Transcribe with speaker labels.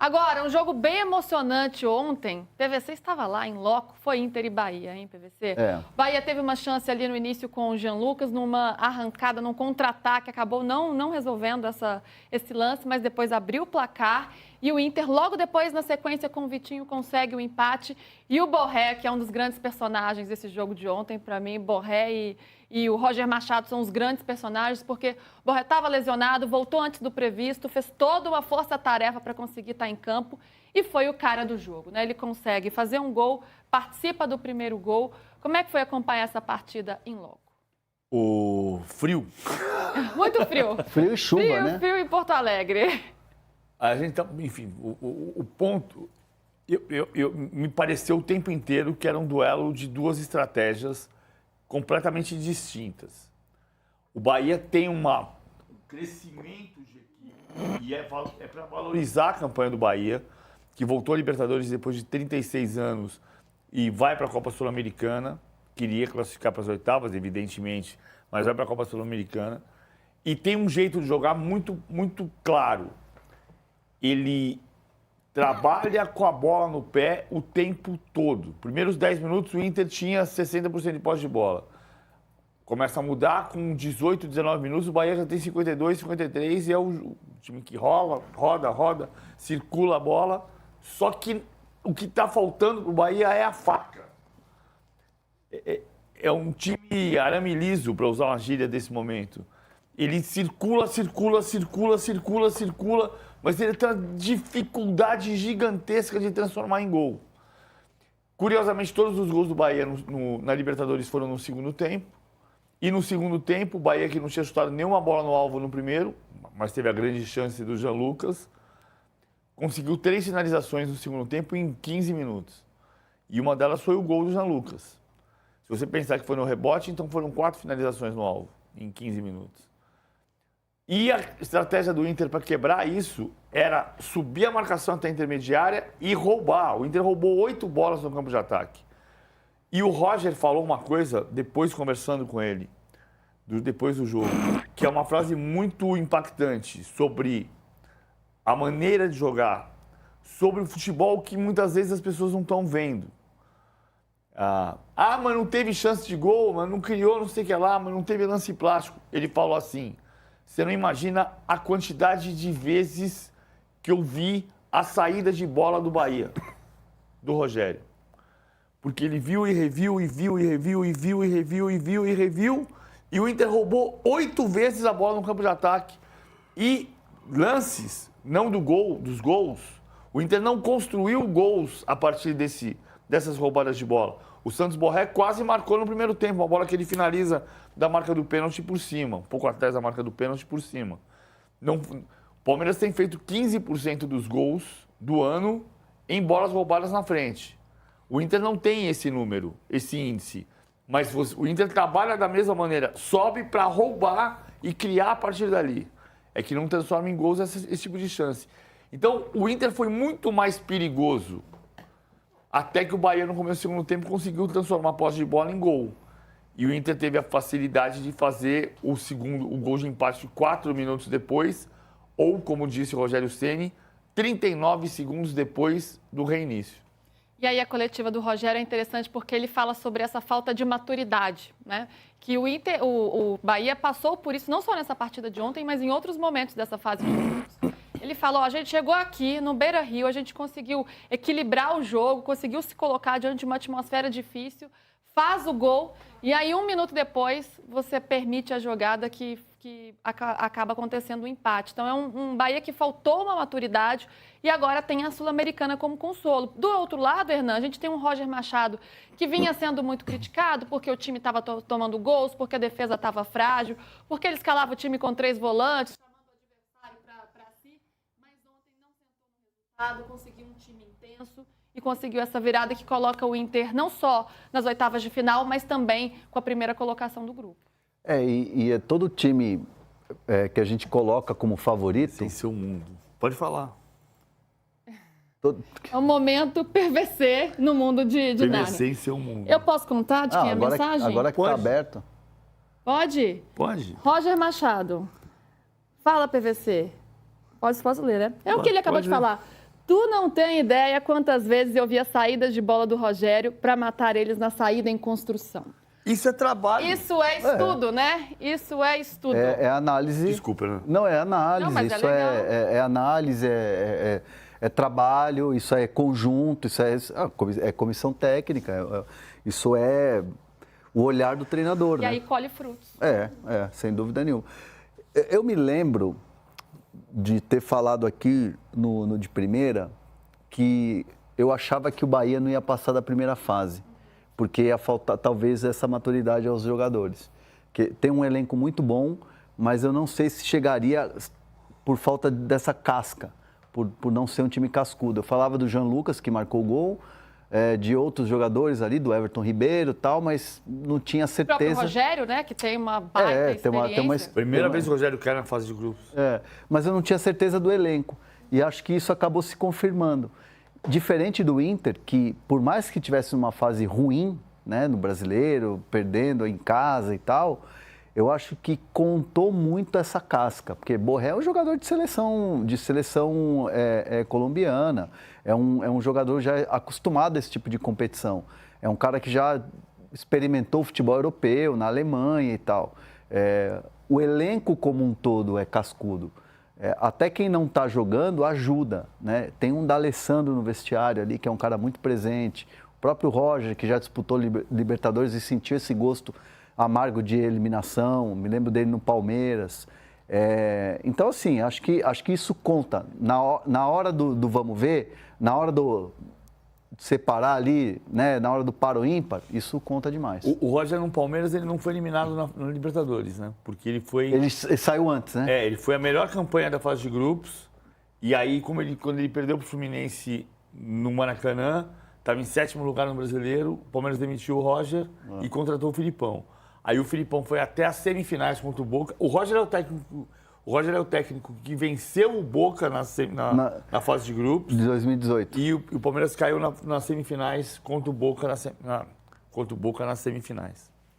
Speaker 1: Agora, um jogo bem emocionante ontem. PVC estava lá em loco, foi Inter e Bahia, hein, PVC? Bahia teve uma chance ali no início com o Jean Lucas, numa arrancada, num contra-ataque, acabou não resolvendo esse lance, mas depois abriu o placar. E o Inter, logo depois, na sequência, com o Vitinho, consegue o empate. E o Borré, que é um dos grandes personagens desse jogo de ontem, para mim, Borré e o Roger Machado são os grandes personagens, porque o Borré estava lesionado, voltou antes do previsto, fez toda uma força-tarefa para conseguir estar em campo e foi o cara do jogo, né? Ele consegue fazer um gol, participa do primeiro gol. Como é que foi acompanhar essa partida em loco?
Speaker 2: O frio.
Speaker 1: Muito frio.
Speaker 3: Frio e chuva, né?
Speaker 1: Frio em Porto Alegre.
Speaker 2: A gente tá, enfim, o ponto, me pareceu o tempo inteiro que era um duelo de duas estratégias completamente distintas. O Bahia tem um crescimento de equipe e é para valorizar a campanha do Bahia, que voltou à Libertadores depois de 36 anos e vai para a Copa Sul-Americana, queria classificar para as oitavas, evidentemente, mas vai para a Copa Sul-Americana, e tem um jeito de jogar muito, muito claro. Ele trabalha com a bola no pé o tempo todo. Primeiros 10 minutos, o Inter tinha 60% de posse de bola. Começa a mudar com 18, 19 minutos, o Bahia já tem 52, 53 e é o time que roda, circula a bola. Só que o que está faltando para o Bahia é a faca. É um time arame liso, para usar uma gíria desse momento. Ele circula, mas ele tem uma dificuldade gigantesca de transformar em gol. Curiosamente, todos os gols do Bahia na Libertadores foram no segundo tempo. E no segundo tempo, o Bahia, que não tinha chutado nenhuma bola no alvo no primeiro, mas teve a grande chance do Jean Lucas, conseguiu 3 finalizações no segundo tempo em 15 minutos. E uma delas foi o gol do Jean Lucas. Se você pensar que foi no rebote, então foram 4 finalizações no alvo em 15 minutos. E a estratégia do Inter para quebrar isso era subir a marcação até a intermediária e roubar. O Inter roubou 8 bolas no campo de ataque. E o Roger falou uma coisa, depois conversando com ele, depois do jogo, que é uma frase muito impactante sobre a maneira de jogar, sobre o futebol que muitas vezes as pessoas não estão vendo. Mas não teve chance de gol, mas não criou não sei o que lá, mas não teve lance plástico. Ele falou assim... Você não imagina a quantidade de vezes que eu vi a saída de bola do Bahia, do Rogério. Porque ele viu e reviu, e o Inter roubou 8 vezes a bola no campo de ataque. E lances, não do gol, dos gols, o Inter não construiu gols a partir dessas roubadas de bola. O Santos Borré quase marcou no primeiro tempo, uma bola que ele finaliza da marca do pênalti por cima, um pouco atrás da marca do pênalti por cima. O Palmeiras tem feito 15% dos gols do ano em bolas roubadas na frente. O Inter não tem esse número, esse índice, mas o Inter trabalha da mesma maneira, sobe para roubar e criar a partir dali. É que não transforma em gols esse tipo de chance. Então, o Inter foi muito mais perigoso até que o Bahia, no começo do segundo tempo, conseguiu transformar a posse de bola em gol. E o Inter teve a facilidade de fazer o gol de empate 4 minutos depois, ou, como disse o Rogério Ceni, 39 segundos depois do reinício.
Speaker 1: E aí a coletiva do Rogério é interessante porque ele fala sobre essa falta de maturidade, né? Que o Bahia passou por isso, não só nessa partida de ontem, mas em outros momentos dessa fase de grupos. Ele falou, a gente chegou aqui no Beira-Rio, a gente conseguiu equilibrar o jogo, conseguiu se colocar diante de uma atmosfera difícil, faz o gol, e aí 1 minuto depois você permite a jogada que acaba acontecendo um empate. Então é um Bahia que faltou uma maturidade e agora tem a Sul-Americana como consolo. Do outro lado, Hernan, a gente tem um Roger Machado que vinha sendo muito criticado porque o time estava tomando gols, porque a defesa estava frágil, porque ele escalava o time com 3 volantes, conseguiu um time intenso e conseguiu essa virada que coloca o Inter não só nas oitavas de final, mas também com a primeira colocação do grupo.
Speaker 3: E é todo time que a gente coloca como favorito...
Speaker 2: Sem seu mundo. Pode falar.
Speaker 1: É um momento PVC no mundo de Nárnia.
Speaker 2: PVC em seu mundo.
Speaker 1: Eu posso contar de quem é a mensagem?
Speaker 3: Agora que está aberto.
Speaker 1: Pode?
Speaker 2: Pode.
Speaker 1: Roger Machado. Fala, PVC. Posso ler, né? É o que ele acabou de falar. Tu não tem ideia quantas vezes eu vi as saídas de bola do Rogério para matar eles na saída em construção.
Speaker 2: Isso é trabalho.
Speaker 1: Isso é estudo, né? Isso é estudo.
Speaker 3: É análise.
Speaker 2: Desculpa, né?
Speaker 3: Não, é análise.
Speaker 1: Não, mas
Speaker 3: isso
Speaker 1: legal.
Speaker 3: é análise, é trabalho, isso é conjunto, isso é comissão técnica, isso é o olhar do treinador.
Speaker 1: E
Speaker 3: né?
Speaker 1: aí colhe frutos.
Speaker 3: Sem dúvida nenhuma. Eu me lembro de ter falado aqui no de primeira que eu achava que o Bahia não ia passar da primeira fase, porque ia faltar talvez essa maturidade aos jogadores. Que tem um elenco muito bom, mas eu não sei se chegaria por falta dessa casca, por não ser um time cascudo. Eu falava do Jean Lucas, que marcou o gol, de outros jogadores ali, do Everton Ribeiro e tal, mas não tinha
Speaker 1: O próprio
Speaker 3: certeza.
Speaker 1: Rogério, né? Que tem uma baita experiência.
Speaker 2: Primeira vez que o Rogério cai na fase de grupos.
Speaker 3: Mas eu não tinha certeza do elenco. E acho que isso acabou se confirmando. Diferente do Inter, que por mais que tivesse uma fase ruim, né, no Brasileiro, perdendo em casa e tal, eu acho que contou muito essa casca, porque Borré é um jogador de seleção colombiana, é um jogador já acostumado a esse tipo de competição, é um cara que já experimentou o futebol europeu, na Alemanha e tal. O elenco como um todo é cascudo. Até quem não está jogando ajuda, né? Tem um D'Alessandro no vestiário ali, que é um cara muito presente. O próprio Roger, que já disputou Libertadores e sentiu esse gosto amargo de eliminação. Me lembro dele no Palmeiras. Então, assim, acho que isso conta. Na hora do vamos ver, na hora do separar ali, né? Na hora do par ou ímpar, isso conta demais.
Speaker 2: O Roger no Palmeiras, ele não foi eliminado na Libertadores, né? Porque ele foi...
Speaker 3: Ele saiu antes, né?
Speaker 2: Ele foi a melhor campanha da fase de grupos. E aí, quando ele perdeu para o Fluminense no Maracanã, estava em 7º lugar no Brasileiro, o Palmeiras demitiu o Roger e contratou o Filipão. Aí o Filipão foi até as semifinais contra o Boca. O Roger é o técnico que venceu o Boca na fase de grupos.
Speaker 3: De 2018.
Speaker 2: E o Palmeiras caiu nas semifinais contra o Boca nas semifinais.